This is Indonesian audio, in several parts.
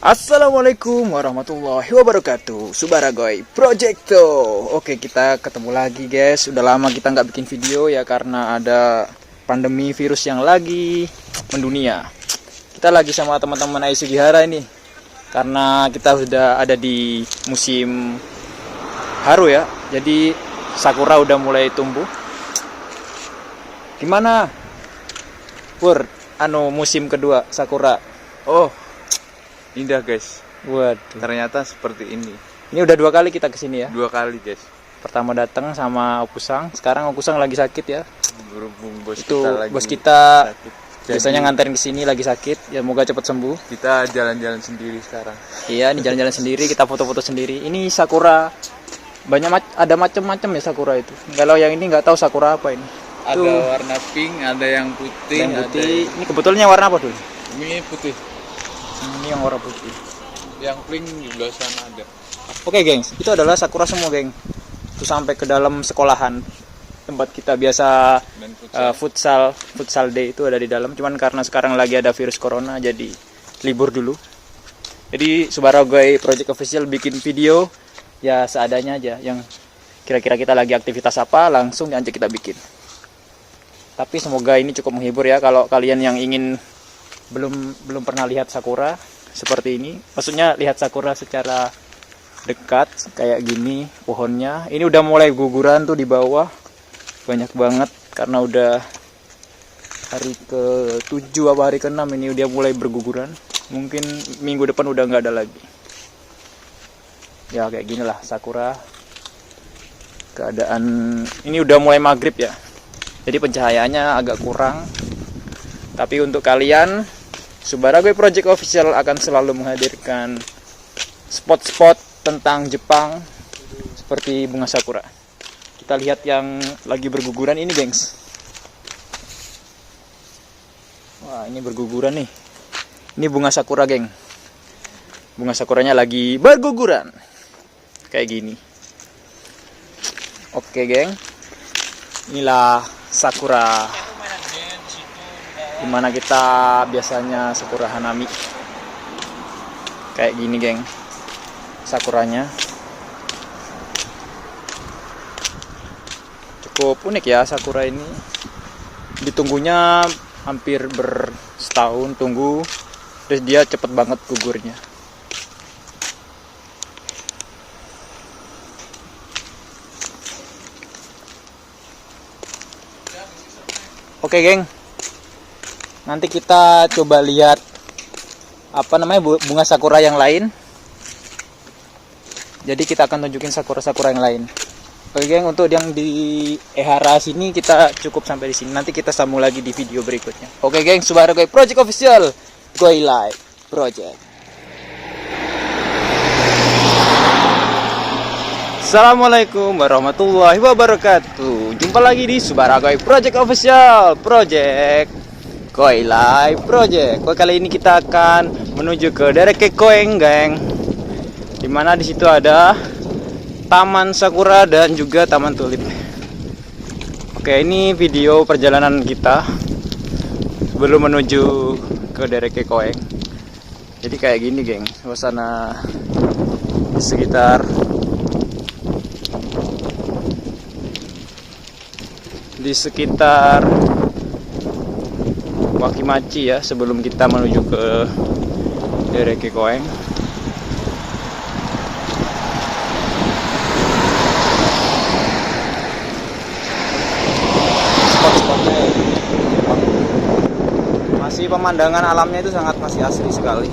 Assalamualaikum warahmatullahi wabarakatuh. Subaragoy Projecto. Oke, kita ketemu lagi guys. Udah lama kita nggak bikin video ya karena ada pandemi virus yang lagi mendunia. Kita lagi sama teman-teman Ai Sugihara ini karena kita sudah ada di musim haru ya. Jadi sakura udah mulai tumbuh. Gimana Pur, musim kedua sakura? Oh, indah guys. Waduh, Ternyata seperti ini. ini udah 2 kali kita kesini ya. 2 kali guys. Pertama datang sama Okusang, sekarang Okusang lagi sakit ya. Berhubung bos Itu kita lagi bos kita sakit. biasanya Jadi, nganterin ke sini lagi sakit. Ya moga cepat sembuh. kita jalan-jalan sendiri sekarang. Iya, ini jalan-jalan sendiri, kita foto-foto sendiri. Ini sakura banyak ada macam-macam ya sakura itu. Kalau yang ini nggak tahu sakura apa ini. Ada Tuh, warna pink, ada yang putih, yang putih. Ini kebetulannya warna apa dulu? ini putih. Ini yang warna putih. Yang pink di belah sana ada. Oke, gengs, itu adalah sakura semua, geng. Itu sampai ke dalam sekolahan tempat kita biasa Dan futsal day itu ada di dalam. Cuman karena sekarang lagi ada virus corona jadi libur dulu. Jadi Subaragoy Project Official bikin video ya seadanya aja, yang kira-kira kita lagi aktivitas apa langsung aja kita bikin. Tapi semoga ini cukup menghibur ya kalau kalian yang ingin belum pernah lihat sakura seperti ini. Maksudnya lihat sakura secara dekat kayak gini pohonnya. Ini udah mulai guguran tuh di bawah. Banyak banget karena udah hari ke-7 apa hari ke-6 ini udah mulai berguguran. Mungkin minggu depan udah nggak ada lagi. Ya kayak gini lah sakura. Keadaan ini udah mulai maghrib ya. Jadi pencahayaannya agak kurang. Tapi untuk kalian, Subaragoy Project Official akan selalu menghadirkan spot-spot tentang Jepang seperti bunga sakura. Kita lihat yang lagi berguguran ini, gengs. Wah, ini berguguran nih. Ini bunga sakura, geng. Bunga sakuranya lagi berguguran. Kayak gini. Oke, geng. Inilah sakura. Dimana kita biasanya sakura hanami. Kayak gini, geng. Sakuranya. Cukup unik ya sakura ini. Ditunggunya hampir bersetahun tunggu. Terus dia cepet banget gugurnya. Oke, geng. Nanti kita coba lihat bunga sakura yang lain. Jadi kita akan tunjukin sakura-sakura yang lain. Oke, geng, untuk yang di Ehara sini kita cukup sampai di sini. Nanti kita sambung lagi di video berikutnya. Oke, geng, Subaragoy Project Official. Goy Live Project. Assalamualaikum warahmatullahi wabarakatuh. Jumpa lagi di Subaragoy Project Official Project Goy Live Project. Kali ini kita akan menuju ke Dereke Koeng, geng. Dimana di situ ada Taman Sakura dan juga Taman Tulip. Oke, ini video perjalanan kita sebelum menuju ke Dereke Koeng. Jadi kayak gini, geng, suasana di sekitar Wakimachi ya, sebelum kita menuju ke Dereke Koeng. Spot-spotnya masih pemandangan alamnya itu masih asri sekali.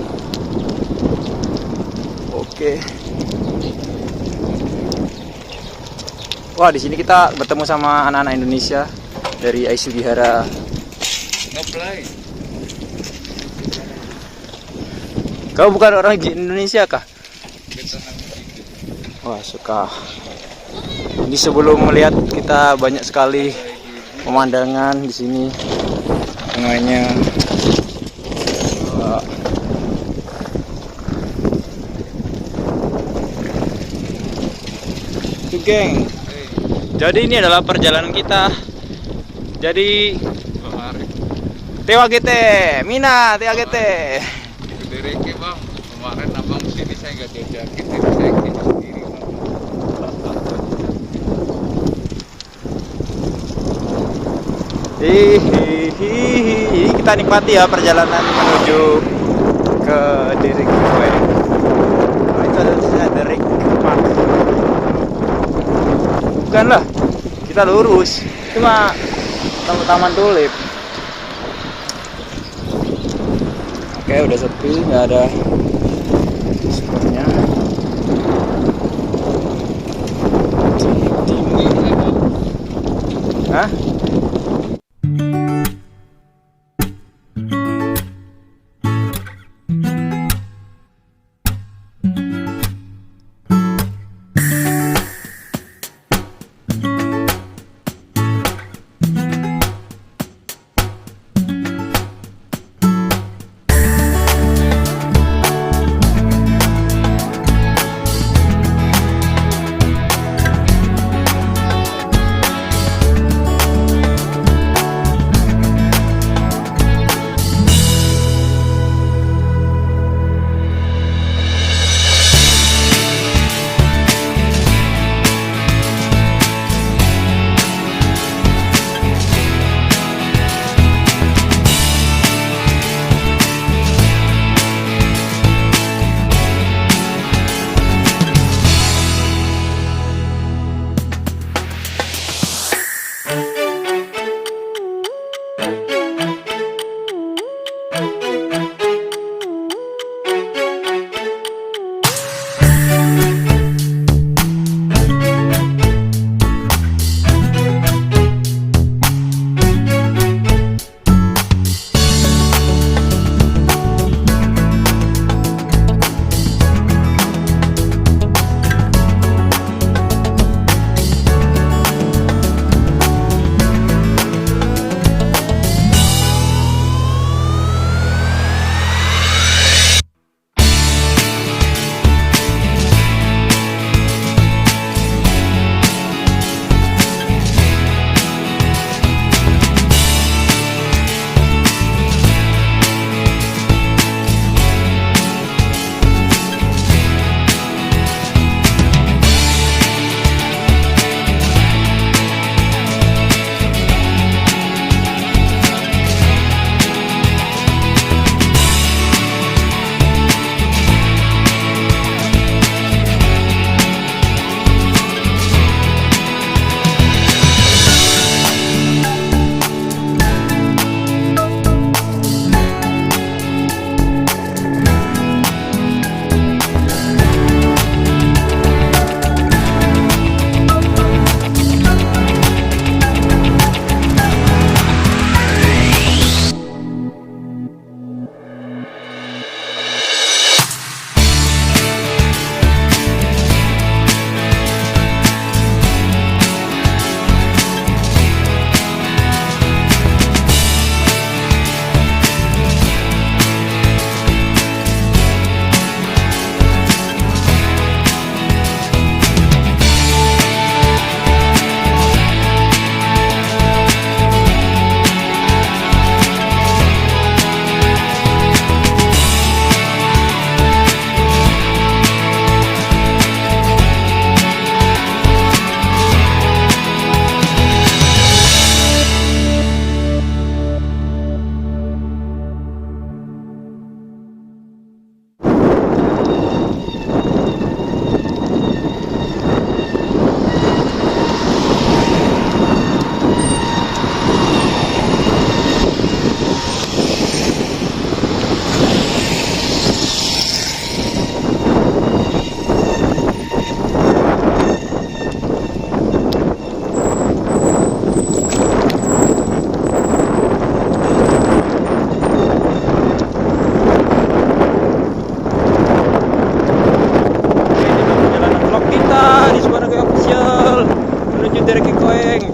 Oke. Wah, di sini kita bertemu sama anak-anak Indonesia dari Ai Sugihara. Ngeplay. Kau bukan orang Indonesia kah? Wah, suka. Ini sebelum melihat kita banyak sekali pemandangan di sini. Sungainya. Itu, geng. Jadi ini adalah perjalanan kita. Jadi TWGT, Mina TWGT. Dereke bang, kemarin nggak diajakin saya kita sendiri. Hihihi, kita nikmati ya perjalanan menuju ke Derek Way. Oh, itu ada Derek Park. Bukan lah, kita lurus. Cuma taman tulip. Oke, udah sepi, nggak ada spotnya. Hah?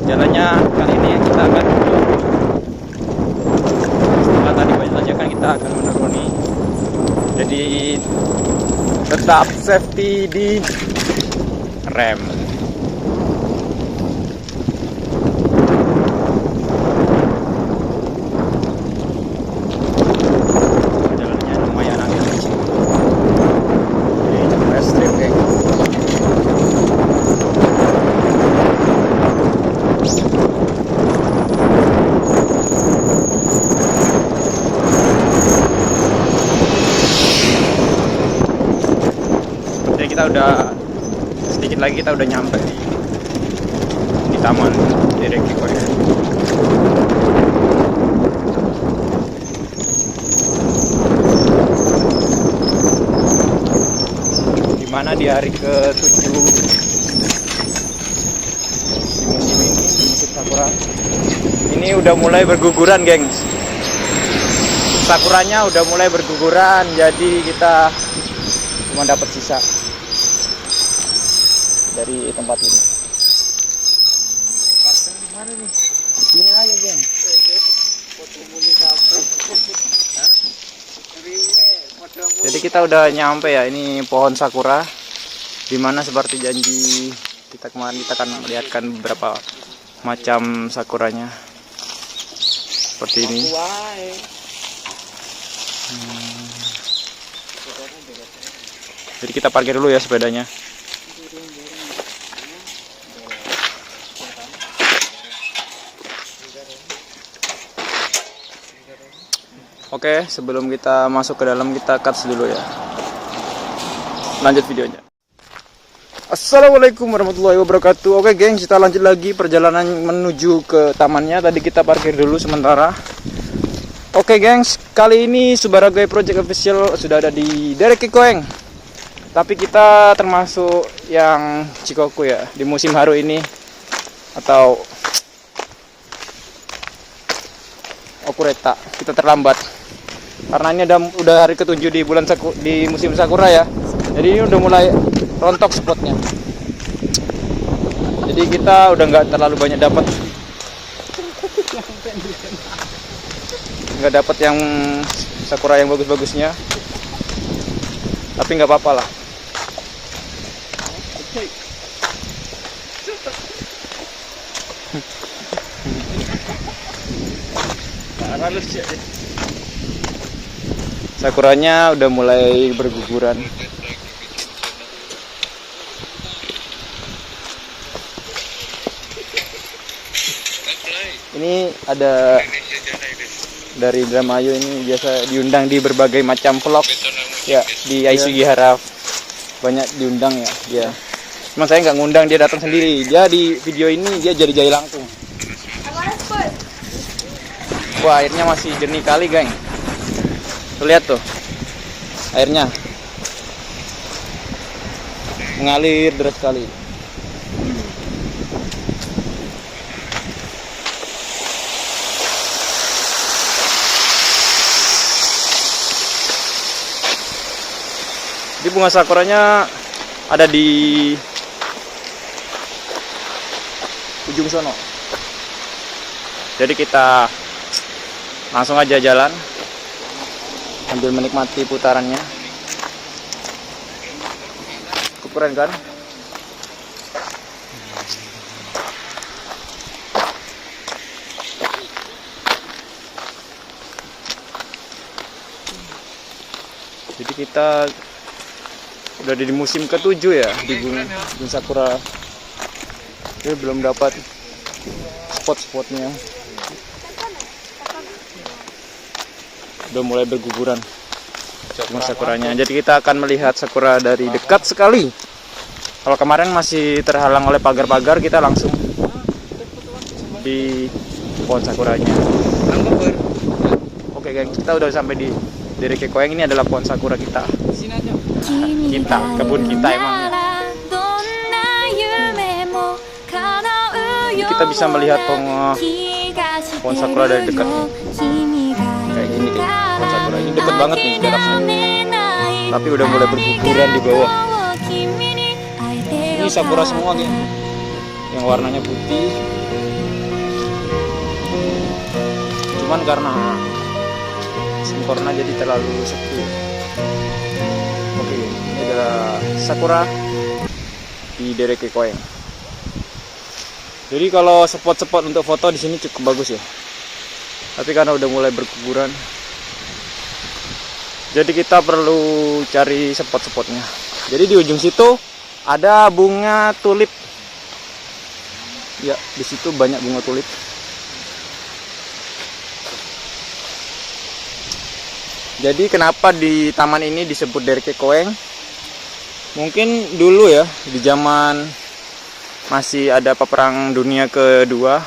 Jalannya kali ini kita akan setelah tadi banyak tanjakan kita akan menuruni. Jadi tetap safety di rem. Jalannya lumayan agak licin. Oke, kita udah sedikit lagi kita udah nyampe di taman Dereke Koeng. Dimana di hari ke-7 di musim ini, di musim sakura ini udah mulai berguguran, gengs. Sakuranya udah mulai berguguran, jadi kita cuma dapat sisa dari tempat ini. Di mana nih? Di sini aja, geng. Jadi kita udah nyampe ya, ini pohon sakura. Dimana seperti janji kita kemarin, kita akan melihatkan beberapa macam sakuranya. Seperti ini. Jadi kita parkir dulu ya sepedanya. Oke, sebelum kita masuk ke dalam kita cut dulu ya. Lanjut videonya. Assalamualaikum warahmatullahi wabarakatuh. Oke geng, kita lanjut lagi perjalanan menuju ke tamannya. Tadi kita parkir dulu sementara. Oke gengs, kali ini Subaragai Project Official sudah ada di Dereke Koeng. Tapi kita termasuk yang Cikoku ya, di musim haru ini. Atau Okureta, kita terlambat. Karena ini udah hari ke-7 di musim sakura ya. Jadi ini udah mulai rontok spotnya. Jadi kita udah nggak terlalu banyak dapat. Nggak dapat yang sakura yang bagus-bagusnya. Tapi nggak apa-apa lah. Sakuranya udah mulai berguguran. Ini ada dari Indramayu, ini biasa diundang di berbagai macam vlog ya, di Aisugihara banyak diundang ya dia. Cuma saya nggak ngundang, dia datang sendiri. Dia di video ini dia jadi jahit langsung. Wah, airnya masih jernih kali, geng. Tuh, lihat tuh. Airnya mengalir deras sekali. Jadi bunga sakuranya ada di ujung sono. Jadi kita langsung aja jalan sambil menikmati putarannya. Keren kan? Jadi kita udah di musim ke-7 ya di bunga sakura. Jadi belum dapat spot-spotnya. Udah mulai berguguran bunga sakuranya. Jadi kita akan melihat sakura dari dekat sekali. Kalau kemarin masih terhalang oleh pagar-pagar, kita langsung di pohon sakuranya. Oke geng, kita udah sampai di Dereke Koeng. Ini adalah pohon sakura kita. Kebun kita emangnya. Jadi kita bisa melihat pohon sakura dari dekat nih. Kayak gini deh, pohon sakura ini deket banget nih jaraknya. Tapi udah mulai berguguran di bawah. Ini sakura semua nih, yang warnanya putih. Cuman karena sempurna jadi terlalu sepi. Oke, ini adalah sakura di Dereke Koeng. Jadi kalau spot-spot untuk foto di sini cukup bagus ya. Tapi karena udah mulai berguguran, jadi kita perlu cari spot-spotnya. Jadi di ujung situ ada bunga tulip. Ya, di situ banyak bunga tulip. Jadi kenapa di taman ini disebut Dereke Koeng? Mungkin dulu ya, di zaman masih ada Perang Dunia Kedua,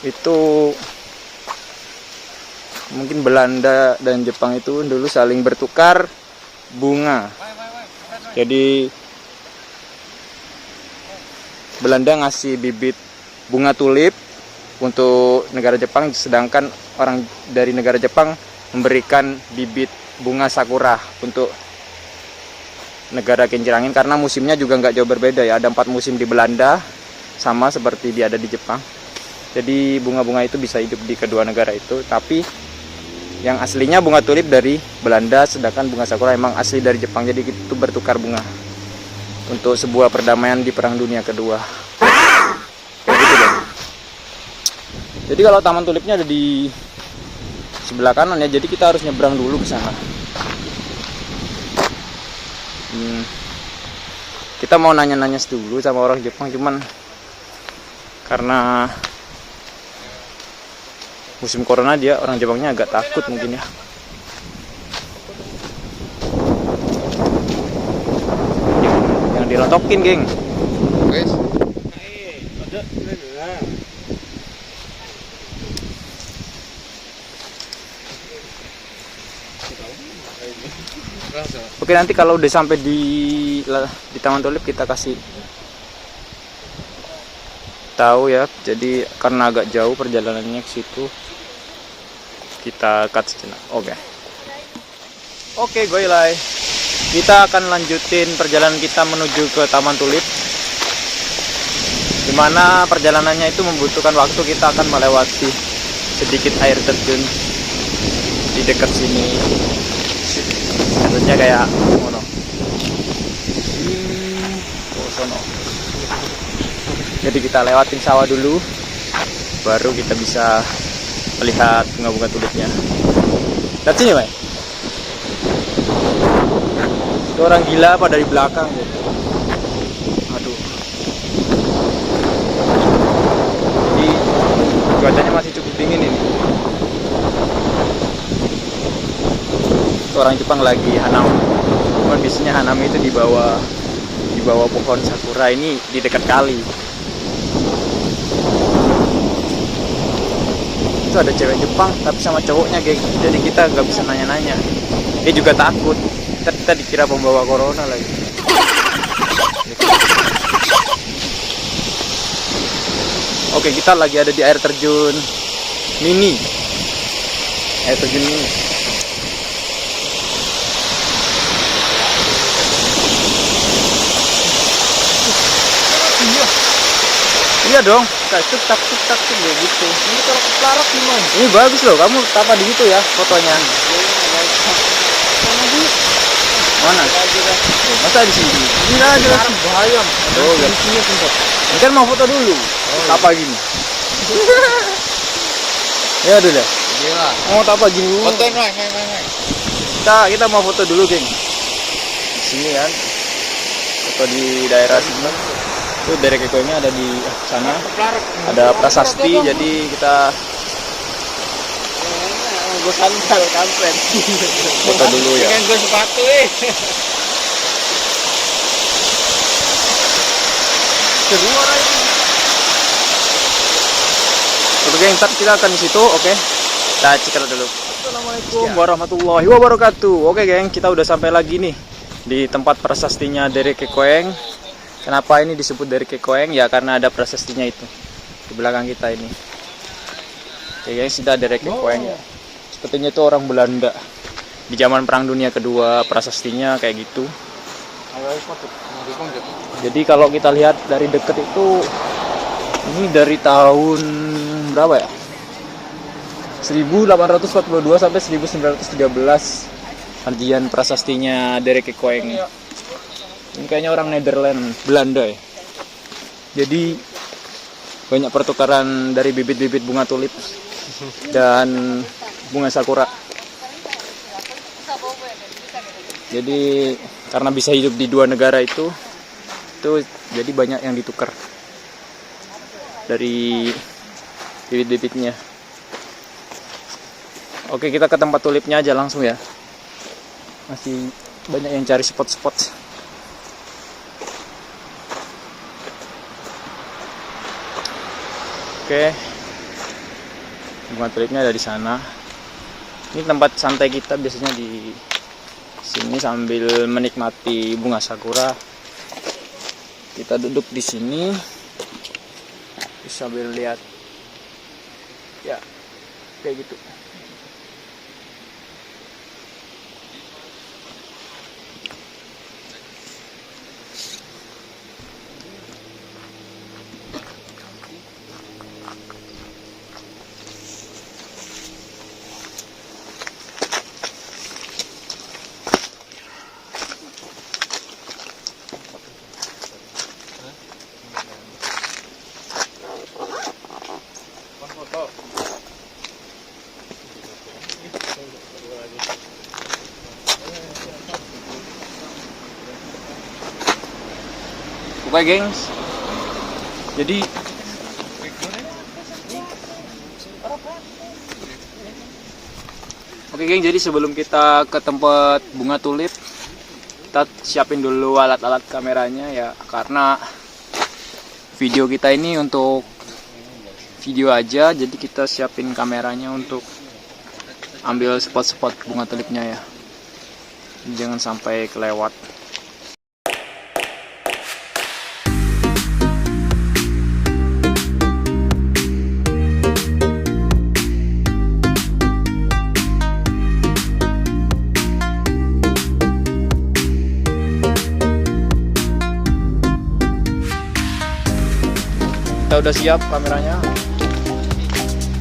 itu mungkin Belanda dan Jepang itu dulu saling bertukar bunga. Jadi Belanda ngasih bibit bunga tulip untuk negara Jepang, sedangkan orang dari negara Jepang memberikan bibit bunga sakura untuk negara kincir angin, karena musimnya juga nggak jauh berbeda ya, ada 4 musim di Belanda sama seperti ada di Jepang. Jadi bunga-bunga itu bisa hidup di kedua negara itu, tapi yang aslinya bunga tulip dari Belanda, sedangkan bunga sakura emang asli dari Jepang. Jadi itu bertukar bunga untuk sebuah perdamaian di Perang Dunia Kedua. Gitu deh. Jadi kalau taman tulipnya ada di sebelah kanan ya, jadi kita harus nyebrang dulu ke sana. Kita mau nanya-nanya dulu sama orang Jepang, cuman karena musim corona dia orang Jepangnya agak takut mungkin ya. Yang dirontokin, geng. Guys, Oke, nanti kalau udah sampai di Taman Tulip kita kasih tahu ya. Jadi karena agak jauh perjalanannya ke situ, kita cut sejenak. Oke, goilai. Kita akan lanjutin perjalanan kita menuju ke Taman Tulip, dimana perjalanannya itu membutuhkan waktu. Kita akan melewati sedikit air terjun di dekat sini. Contohnya kayak mono. Sono. Jadi kita lewatin sawah dulu, baru kita bisa melihat bunga-bunga tulipnya. Lihat sini, Mai. Itu orang gila apa dari belakang gitu. Aduh. Jadi cuacanya masih cukup dingin ini. Orang Jepang lagi hanami. Cuman biasanya hanami itu di bawah pohon sakura, ini di dekat kali. Itu ada cewek Jepang tapi sama cowoknya, geng. Jadi kita nggak bisa nanya-nanya. Dia juga takut. Kita dikira pembawa corona lagi. Oke, kita lagi ada di air terjun mini. Air terjun mini. Iya dong, kayak tak gitu. ini kalau kelarak gimana? Ini bagus loh, kamu tapa di situ ya fotonya. Mana? Masa di sini? Ini aja Bahaya. Oh, ya. Ini kan mau foto dulu. Tapa gini. Ya dulu ya. Iya. Mau tapa gini dulu. Fotoin, Mai. Kita mau foto dulu, geng. Di sini kan. Foto di daerah sini. Itu dari kekoingnya ada di sana. Ada prasasti, jadi kita Gue sandal kampret. foto dulu ya. Kan gue sepatu Kedua lagi. Oke, geng, ntar kita akan di situ, oke. Kita cek dulu. Assalamualaikum warahmatullahi wabarakatuh. Oke, geng, kita udah sampai lagi nih di tempat prasastinya dari Kekoeng. Kenapa ini disebut dari Kekoeng? Ya karena ada prasastinya itu di belakang kita ini. Oke, guys, kita dari Kekoeng ya. Sepertinya itu orang Belanda di zaman Perang Dunia Kedua, prasastinya kayak gitu. Jadi kalau kita lihat dari dekat itu, ini dari tahun berapa ya? 1842 sampai 1913 arjian prasastinya dari Kekoeng. Ini kayaknya orang Netherlands, Belanda ya. Jadi banyak pertukaran dari bibit-bibit bunga tulip dan bunga sakura. Jadi karena bisa hidup di dua negara itu jadi banyak yang ditukar dari bibit-bibitnya. Oke, kita ke tempat tulipnya aja langsung ya. Masih banyak yang cari spot-spot. Oke, bunga tulipnya ada di sana. Ini tempat santai kita biasanya di sini sambil menikmati bunga sakura. Kita duduk di sini sambil lihat, ya kayak gitu. Oke gengs, jadi sebelum kita ke tempat bunga tulip, kita siapin dulu alat-alat kameranya ya, karena video kita ini untuk video aja, jadi kita siapin kameranya untuk ambil spot-spot bunga tulipnya ya, jangan sampai kelewat. Kita udah siap kameranya,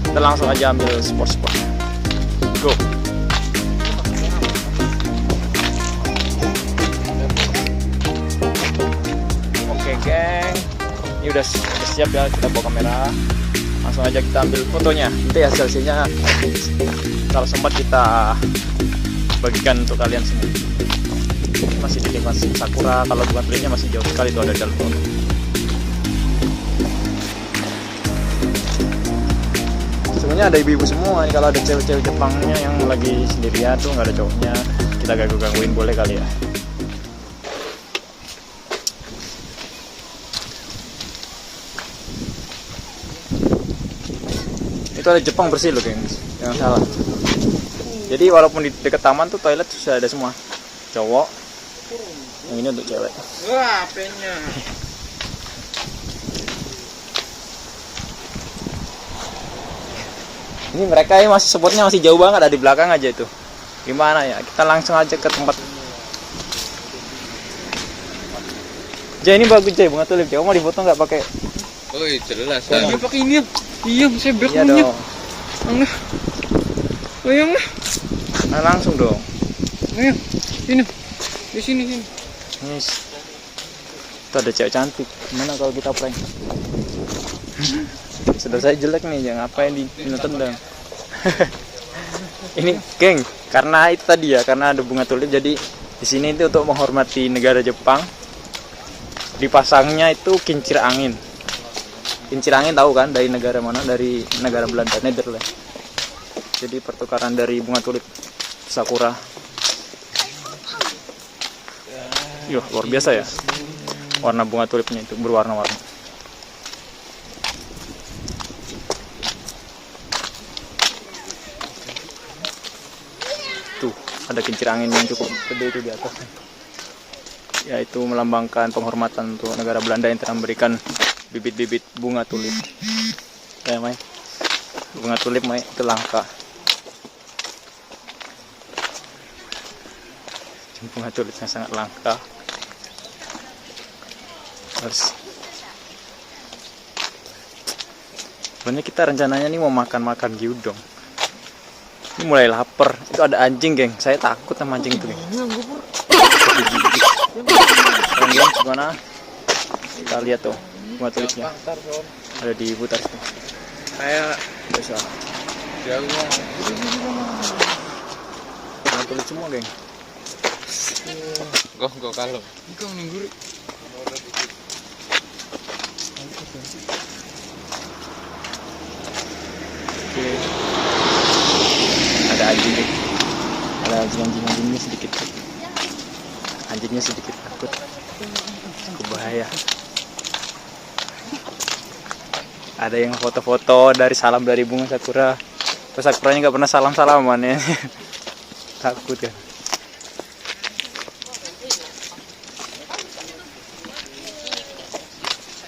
kita langsung aja ambil spot-spotnya. Go. Oke geng, ini udah siap ya, kita bawa kamera, langsung aja kita ambil fotonya. Nanti hasilnya kalau sempat kita bagikan untuk kalian semua. Ini masih di lingkungan sakura, kalau bunga tulipnya masih jauh sekali, itu ada di dalam foto. Sebenarnya ada ibu-ibu semua nih, kalau ada cewek-cewek Jepangnya yang lagi sendirian tuh nggak ada cowoknya, kita gangguin boleh kali ya. Itu ada Jepang bersih loh gengs, jangan salah. Jadi walaupun di dekat taman tuh toilet sudah ada semua, cowok, yang ini untuk cewek. Wah, pennya. Ini mereka ini masih spotnya masih jauh banget, ada di belakang aja itu. Gimana ya? Kita langsung aja ke tempat. Jay, ini bagus Jay, bunga tulip. Kamu mau difoto nggak pakai? Oh iya jelas. Iya pakai ini. Iya, saya Iya dong. Enggak. Oh iya enggak. Nah, langsung dong. Ayo, sini. Di sini. Nis. Itu ada cewek cantik. Gimana kalau kita prank? Sudah saya jelek nih, jangan ngapain di tendang. Ini geng, karena itu tadi ya, karena ada bunga tulip, jadi di sini itu untuk menghormati negara Jepang. Dipasangnya itu kincir angin. Kincir angin tahu kan dari negara mana? Dari negara Belanda, Netherlands. Jadi pertukaran dari bunga tulip sakura. Yuh, luar biasa ya. Warna bunga tulipnya itu berwarna-warni. Tuh, ada kincir angin yang cukup gede itu di atas. Yaitu melambangkan penghormatan untuk negara Belanda yang telah memberikan bibit-bibit bunga tulip. Ya, Mai. Bunga tulip, Mai, itu langka. Bunga tulipnya sangat langka. Terus sebenarnya kita rencananya nih mau makan gyudon. Ini mulai lapar. Itu ada anjing, geng. Saya takut sama anjing itu, geng. Sekarang, geng, gimana? Kita lihat tuh bunga tulipnya. Ada di putar tuh. Kayak Biasa. jauh. Bunga tulip semua, geng. Gak kalau. Iku ningguri. Oke. Ada anjing nih. Ada anjingnya sedikit. Anjingnya sedikit takut. Cukup bahaya. Ada yang foto-foto salam dari bunga sakura. Terus sakuranya nggak pernah salam-salaman ya. Takut kan.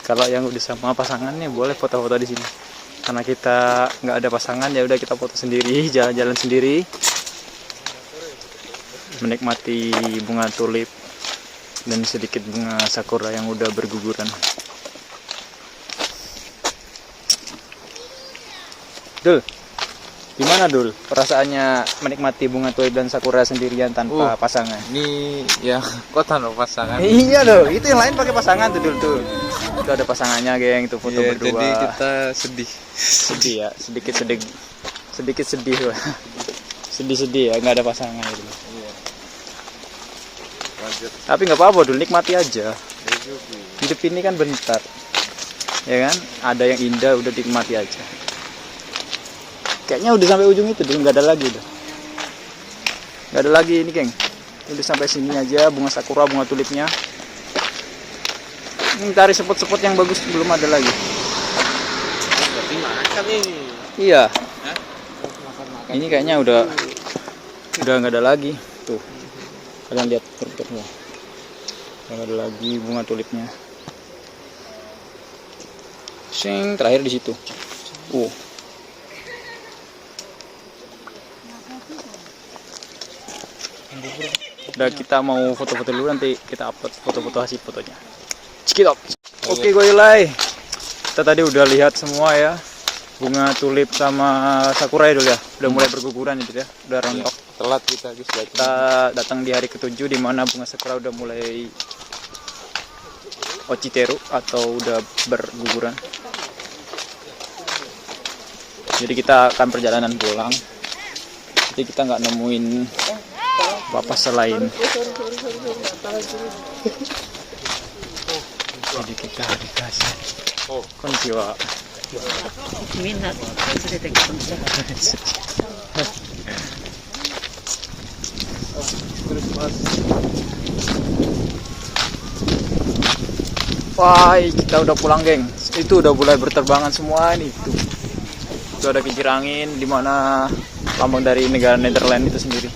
Kalau yang udah sama pasangannya boleh foto-foto di sini. Karena kita nggak ada pasangan ya udah kita foto sendiri, jalan-jalan sendiri. Menikmati bunga tulip dan sedikit bunga sakura yang udah berguguran. Dul, gimana Dul? Perasaannya menikmati bunga tulip dan sakura sendirian tanpa pasangan? Ini ya kok tanpa pasangan. Iya loh, itu yang lain pakai pasangan tuh Dul tuh. Itu ada pasangannya geng, tuh foto Ya, berdua. jadi kita sedih. Sedih ya, sedikit sedih loh. Sedih ya, nggak ada pasangan gitu. Iya. Wajar. Tapi nggak apa-apa Dul, nikmati aja. Hidup ini kan bentar, ya kan? Ada yang indah, udah dinikmati aja. Kayaknya udah sampai ujung itu dulu, nggak ada lagi udah. Nggak ada lagi ini geng. Udah sampai sini aja bunga sakura, bunga tulipnya. Ini cari spot-spot yang bagus belum ada lagi. Tapi makan ini. Iya. Hah? Makan. Ini kayaknya udah nggak ada lagi. Tuh. Kalian lihat bentuknya. Nggak ada lagi bunga tulipnya. Sing terakhir di situ. Udah kita mau foto-foto dulu, nanti kita upload foto-foto hasil fotonya. Cekidot. Oke goyolai. Kita tadi udah lihat semua ya. Bunga tulip sama sakura ya dulu ya. Udah mulai berguguran itu ya. Udah rontok. Telat kita guys. Kita datang di hari ke-7 di mana bunga sakura udah mulai ochiteru atau udah berguguran. Jadi kita akan perjalanan pulang. Jadi kita nggak nemuin apa selain jadi kita dikasih konnichiwa. Minat sudah terkonsep. Wah, kita udah pulang geng. Itu udah mulai berterbangan semua nih. Tuh. Itu ada kincir angin di mana lambang dari negara Netherlands itu sendiri.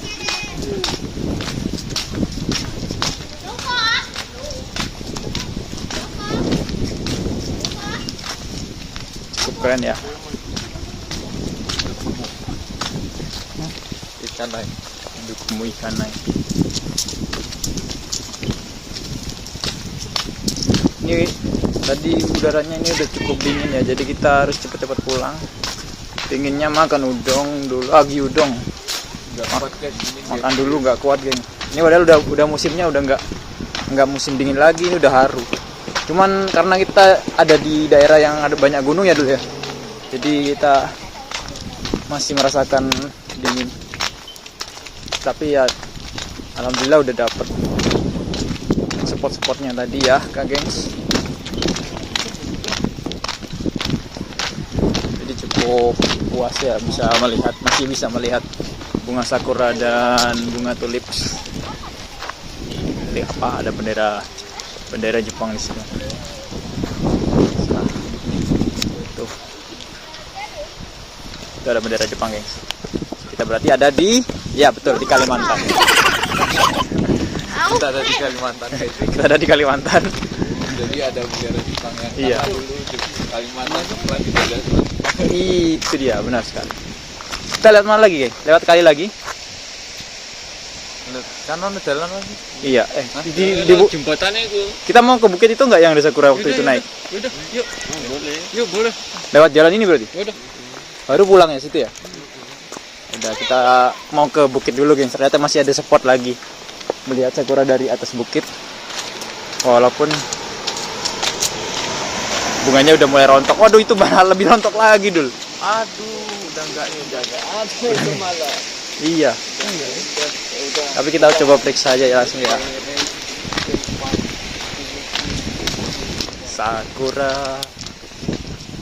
Cukup keren ya. Ikan naik. Dukumu ikan naik. Ini tadi udaranya ini udah cukup dingin ya, jadi kita harus cepet-cepet pulang. Dinginnya makan udang dulu, lagi udang. Makan dulu nggak kuat geng. Ini padahal udah musimnya udah nggak musim dingin lagi, ini udah haru. Cuman karena kita ada di daerah yang ada banyak gunung ya dulu ya, jadi kita masih merasakan dingin. Tapi ya alhamdulillah udah dapet spot-spotnya tadi ya kak gengs. Jadi cukup puas ya, masih bisa melihat bunga sakura dan bunga tulip. Ini apa, ada bendera Jepang di sini. Tuh. Itu ada bendera Jepang gengs. Kita berarti ada di, ya betul, di Kalimantan. Kita ada di Kalimantan. Kita ada di Kalimantan. Jadi ada bendera Jepang ya. Iya. Karena dulu di Kalimantan setelah di bendera. Itu dia, benar sekali. Kita lihat mana lagi, geng? Lewat kali lagi? Kanan jalan lagi. Iya, Jembatannya itu. kita mau ke bukit itu nggak yang ada sakura waktu itu naik? Udah, yuk. Boleh. Yuk, boleh. Lewat jalan ini berarti? Udah. Baru pulang ya situ ya? Udah, kita mau ke bukit dulu, geng. Ternyata masih ada spot lagi melihat sakura dari atas bukit. Walaupun bunganya udah mulai rontok. Waduh, itu malah lebih rontok lagi, Dul. Aduh, udah enggak jaga. Aduh, itu malah. Iya. Tapi kita coba periksa aja ya langsung ya. Sakura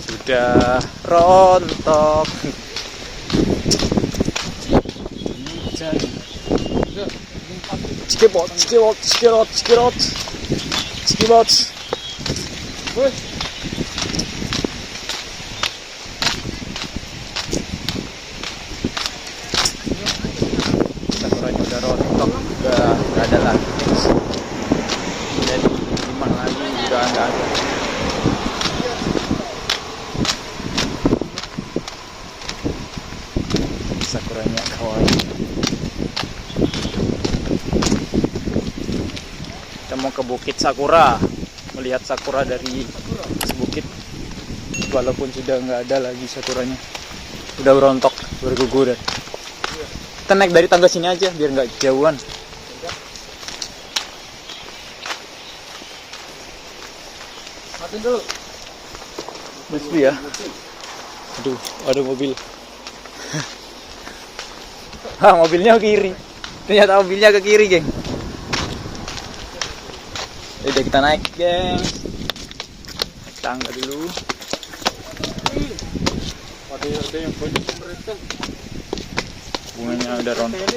sudah rontok. Cikibot. mau ke Bukit Sakura, melihat sakura dari atas bukit. Walaupun sudah nggak ada lagi sakuranya, udah berontok, berguguran. Kita naik dari tangga sini aja biar nggak jauhan. Matiin dulu. Mesti ya. Aduh, ada mobil. Ah, mobilnya ke kiri. Ternyata mobilnya ke kiri, geng. Udah kita naik, geng. Naik tangga dulu. Ada yang banyak pemerintah. Bunganya udah rontok.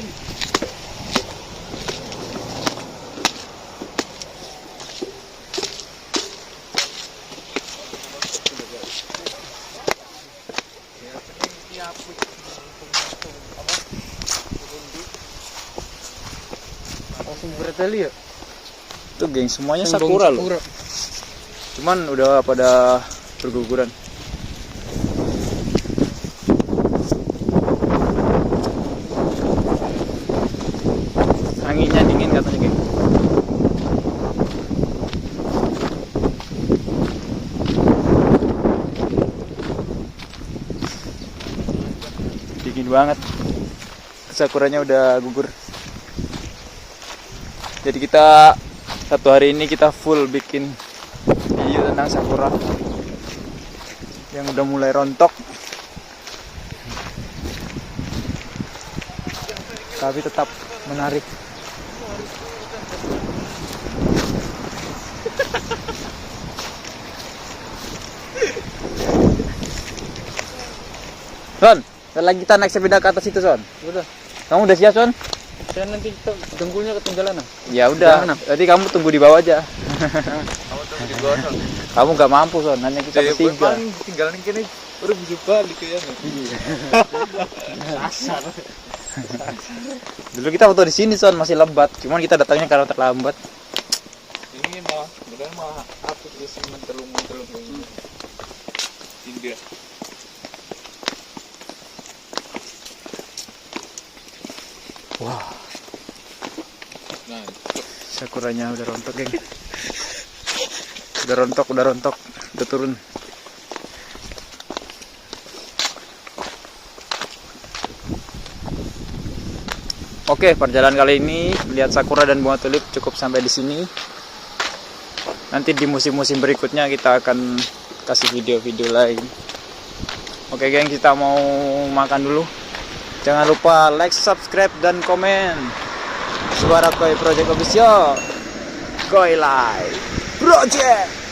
Langsung bertali ya. Tuh, geng, semuanya sakura loh. Cuman udah pada berguguran. Anginnya dingin katanya, geng. Dingin banget. Sakuranya udah gugur. Jadi kita satu hari ini kita full bikin video tentang sakura yang udah mulai rontok, tapi tetap menarik. Son, lagi kita naik sepeda ke atas itu, Son. Udah. Kamu udah siap, Son? Saya nanti dengkulnya ketinggalan. Ya udah. Jadi kamu tunggu di bawah aja. Kamu tunggu di bawah. Kamu nggak mampu, Son. Hanya kita bertiga. Tinggalan kini udah bisa balik ya. Asar. Dulu kita foto di sini, Son, masih lebat. Cuman kita datangnya karena terlambat. Ini mah hapus guys mentelung. India. Wah, Nah, sakuranya udah rontok, geng. Udah rontok, udah turun. Oke, perjalanan kali ini melihat sakura dan bunga tulip cukup sampai di sini. Nanti di musim-musim berikutnya kita akan kasih video-video lain. Oke, geng, kita mau makan dulu. Jangan lupa like, subscribe, dan komen. Suara Koi Project Official. Koi Live Project.